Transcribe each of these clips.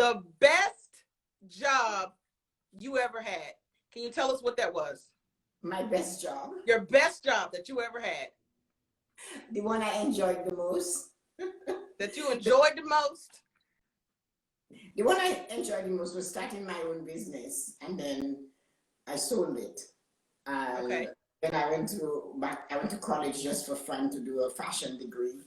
the best job you ever had. Can you tell us what that was? My best job. Your best job that you ever had. The one I enjoyed the most. That you enjoyed the most? The one I enjoyed the most was starting my own business, and then I sold it. And okay. Then I went to college just for fun to do a fashion degree.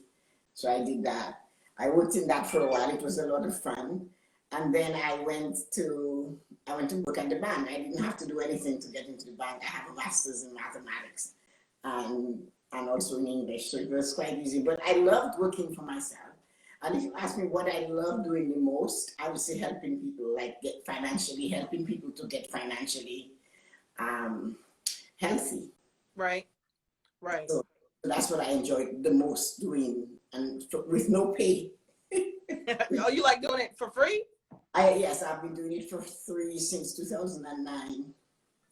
So I did that. I worked in that for a while. It was a lot of fun. And then I went to work at the bank. I didn't have to do anything to get into the bank. I have a master's in mathematics and also in English. So it was quite easy. But I loved working for myself. And if you ask me what I love doing the most, I would say helping people, like helping people to get financially healthy. Right. So that's what I enjoyed the most doing, and with no pay. Oh, you like doing it for free? Yes, I've been doing it for free since 2009.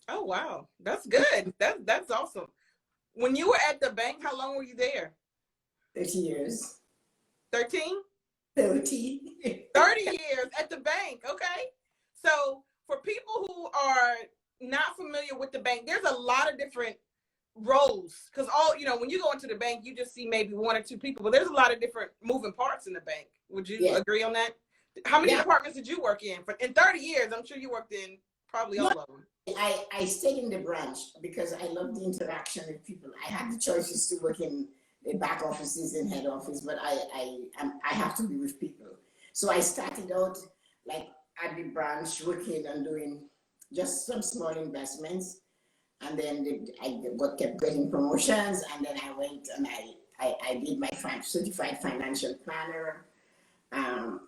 Oh, wow. That's good. That's awesome. When you were at the bank, how long were you there? 30 years. 13? 30. 30 years at the bank. Okay. So for people who are not familiar with the bank, there's a lot of different roles, because when you go into the bank, you just see maybe one or two people, but there's a lot of different moving parts in the bank. Would you agree on that? How many departments did you work in? In 30 years, I'm sure you worked in probably all of them. I stayed in the branch because I love the interaction with people. I had the choices to work in the back offices and head office, but I have to be with people. So I started out like at the branch working and doing just some small investments. And then I kept getting promotions, and then I went and I did my certified financial planner, and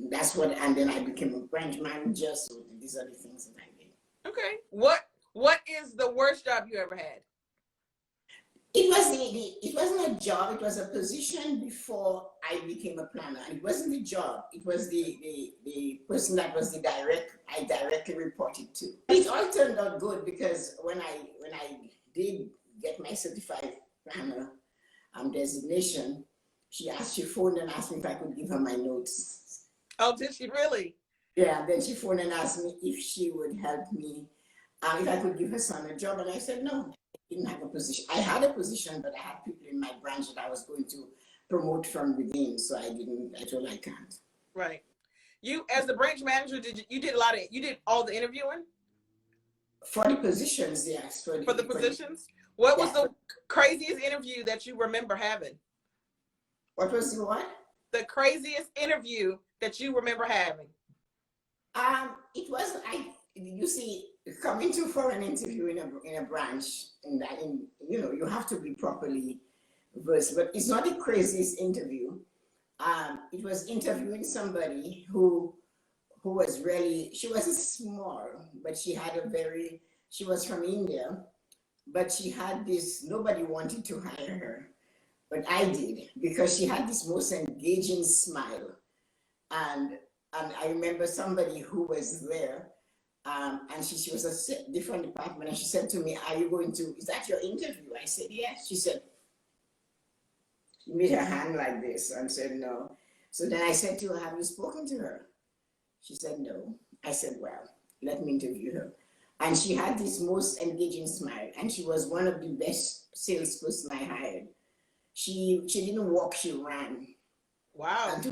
that's what. And then I became a branch manager. So these are the things that I did. Okay. What is the worst job you ever had? It wasn't a job. It was a position before I became a planner. It wasn't a job. It was the person that was I directly reported to. It all turned out good because when I did get my certified planner designation, she phoned and asked me if I could give her my notes. Oh, did she really? Yeah. Then she phoned and asked me if she would help me, if I could give her son a job, and I said no. Didn't have a position. I had a position, but I had people in my branch that I was going to promote from within. So I told I can't. Right. You, as the branch manager, you did all the interviewing? For the positions, yes. For the positions? What was the craziest interview that you remember having? What was the what? The craziest interview that you remember having? It was, you see, coming for an interview in a branch, you have to be properly versed, but it's not the craziest interview. It was interviewing somebody who was really, she wasn't small, but she was from India, but she had this, nobody wanted to hire her, but I did, because she had this most engaging smile. And I remember somebody who was there, and she was a different department, and she said to me, is that your interview? I said, yes. She said, she made her hand like this and said, no. So then I said to her, have you spoken to her? She said, no. I said, well, let me interview her. And she had this most engaging smile, and she was one of the best salesperson I hired. She didn't walk, she ran. Wow. And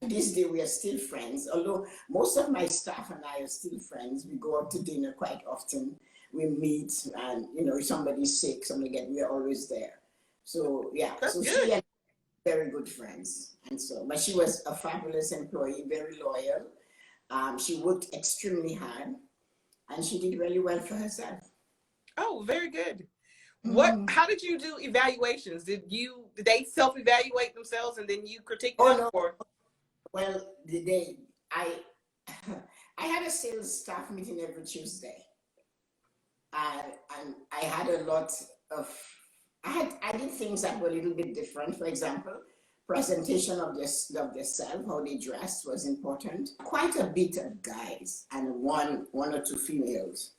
to this day, we are still friends. Although most of my staff and I are still friends. We go out to dinner quite often. We meet, and if somebody's sick, we are always there. So yeah, that's so good. She and very good friends, and so. But she was a fabulous employee, very loyal. She worked extremely hard, and she did really well for herself. Oh, very good. How did you do evaluations? Did they self-evaluate themselves and then you critique them? No. Or? Well, I had a sales staff meeting every Tuesday, and I had a lot of, I did things that were a little bit different. For example, presentation of themselves, how they dressed was important. Quite a bit of guys and one or two females,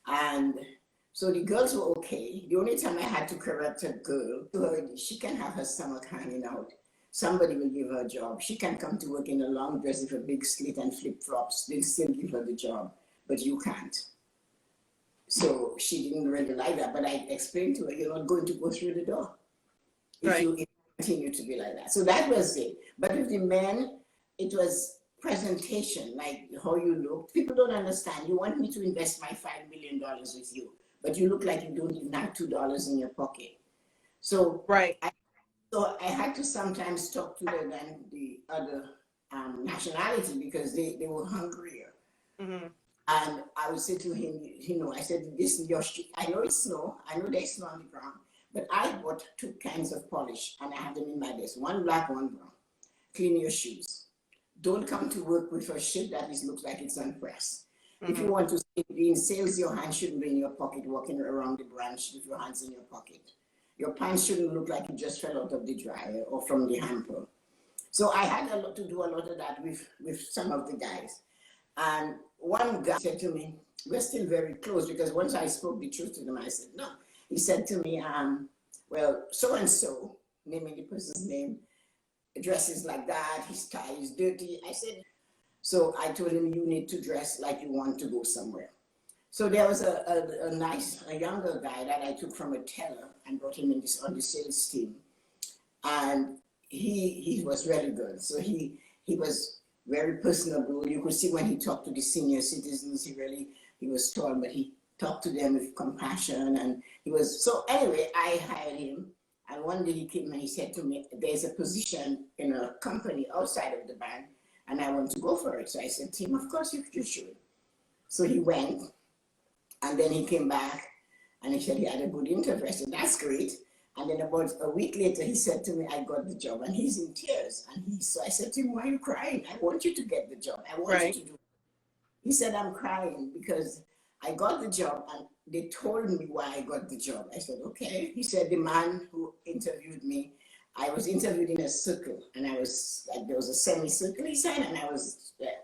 and so the girls were okay. The only time I had to correct a girl, she can have her stomach hanging out. somebody will give her a job. She can come to work in a long dress with a big slit and flip-flops. They'll still give her the job, but you can't. So she didn't really like that, but I explained to her, you're not going to go through the door if you continue to be like that. So that was it. But with the men, it was presentation, like how you look. People don't understand. You want me to invest my $5 million with you, but you look like you don't even have $2 in your pocket. So so I had to sometimes talk to them than the other nationality because they were hungrier. Mm-hmm. And I would say to him, I said, this is your street. I know it's snow. I know there's snow on the ground. But I bought 2 kinds of polish and I have them in my desk. One black, one brown. Clean your shoes. Don't come to work with a shirt that looks like it's unpressed. Mm-hmm. If you want to be in sales, your hands shouldn't be in your pocket walking around the branch with your hands in your pocket. Your pants shouldn't look like you just fell out of the dryer or from the hamper. So I had to do a lot of that with some of the guys. And one guy said to me, we're still very close because once I spoke the truth to them, I said, no. He said to me, well, so-and-so, naming the person's name, dresses like that, his tie is dirty. I said, so I told him, you need to dress like you want to go somewhere. So there was a younger guy that I took from a teller and brought him on the sales team. And he was really good. So he was very personable. You could see when he talked to the senior citizens, he was tall, but he talked to them with compassion. And so anyway, I hired him. And one day he came and he said to me, there's a position in a company outside of the bank and I want to go for it. So I said to him, of course you should. So he went. And then he came back and he said he had a good interview. I said, that's great. And then about a week later, he said to me, I got the job. And he's in tears. So I said to him, why are you crying? I want you to get the job. I want you to do it. He said, I'm crying because I got the job and they told me why I got the job. I said, okay. He said, the man who interviewed me, I was interviewed in a circle. And there was a semicircle, he said, and I was there.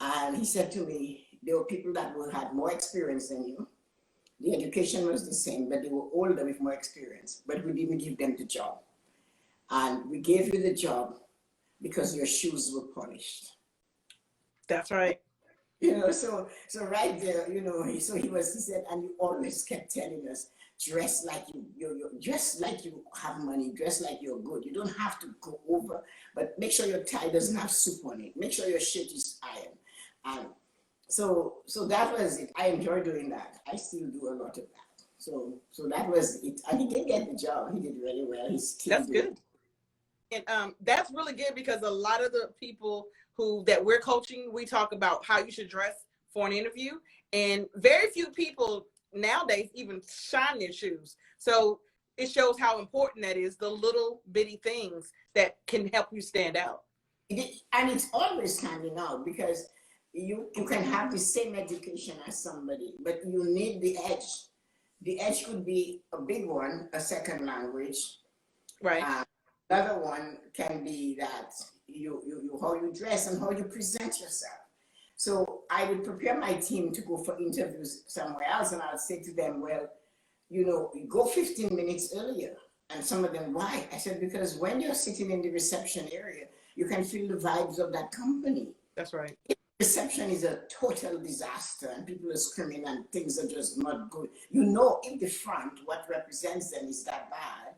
And he said to me, there were people that had more experience than you. The education was the same, but they were older with more experience. But we didn't give them the job. And we gave you the job because your shoes were polished. That's right. So right there, he said, and you always kept telling us, dress like dress like you have money, dress like you're good. You don't have to go over, but make sure your tie doesn't have soup on it. Make sure your shirt is ironed. And so that was it. I enjoy doing that. I still do a lot of that. So that was it. And he did get the job. He did really well. That's good. And that's really good because a lot of the people that we're coaching, we talk about how you should dress for an interview. And very few people nowadays even shine their shoes. So it shows how important that is, the little bitty things that can help you stand out. And it's always standing out because you can have the same education as somebody, but you need the edge. The edge could be a big one, a second language. Right. Another one can be that you how you dress and how you present yourself. So I would prepare my team to go for interviews somewhere else, and I would say to them, well, go 15 minutes earlier. And some of them, why? I said, because when you're sitting in the reception area, you can feel the vibes of that company. That's right. Reception is a total disaster and people are screaming and things are just not good. In the front, what represents them is that bad.